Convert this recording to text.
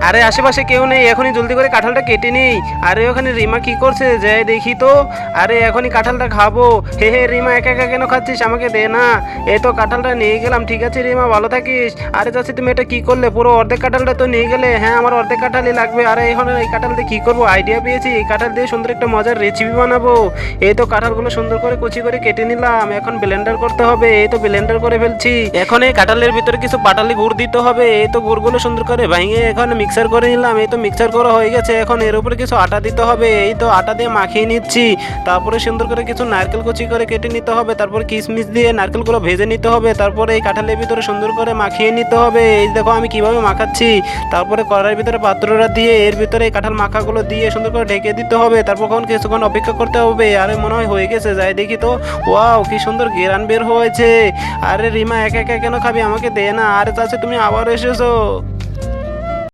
আরে আশেপাশে কেউ নেই, এখনই জলদি করে কাঁঠালটা কেটে নেই। আরে ওখানে রিমা কি করছে যাই দেখি তো। আরে এখনই কাঁঠালটা খাবো। হে হে রিমা, একা একা কেন খাচ্ছিস, আমাকে দে না। এই তো কাঁঠালটা নিয়ে গেলাম, ঠিক আছে রিমা, ভালো থাকিস। আরে চাচি তুমি এটা কি করলে, পুরো অর্ধেক কাঁঠালটা তো নিয়ে গেলে। হ্যাঁ আমার অর্ধেক কাঁঠালই লাগবে। আরে এখন এই কাঁঠাল দিয়ে কী করবো, আইডিয়া পেয়েছি, এই কাঁঠাল দিয়ে সুন্দর একটা মজার রেসিপি বানাবো। এই তো কাঁঠালগুলো সুন্দর করে কুচি করে কেটে নিলাম, এখন ব্লেন্ডার করতে হবে। এই তো ব্লেন্ডার করে ফেলছি। এখন এই কাঁঠালের ভিতরে কিছু পাটালি গুড় দিতে হবে। এই তো গুড়গুলো সুন্দর করে ভেঙে এখন মিক্সার করে নিলাম। এই তো মিক্সার করা হয়ে গেছে, এখন এর উপরে কিছু আটা দিতে হবে। এই তো আটা দিয়ে মাখিয়ে নিচ্ছি। তারপরে সুন্দর করে কিছু নারকেল কুচি করে কেটে নিতে হবে, তারপর কিশমিশ দিয়ে নারকেলগুলো ভেজে নিতে হবে, তারপরে এই কাঁঠালের ভিতরে সুন্দর করে মাখিয়ে নিতে হবে। এই দেখো আমি কিভাবে মাখাচ্ছি। তারপরে কড়াইয়ের ভিতরে পাত্রটা দিয়ে এর ভিতরে এই কাঁঠাল মাখাগুলো দিয়ে সুন্দর করে ঢেকে দিতে হবে, তারপর কিছুক্ষণ অপেক্ষা করতে হবে। আরে মনে হয় হয়ে গেছে, যাই দেখি তো। ওয়াও কি সুন্দর ঘেরান বের হয়েছে। আরে রিমা একা একা কেন খাবি, আমাকে দে না। আরে চাচা তুমি আবার এসেছো।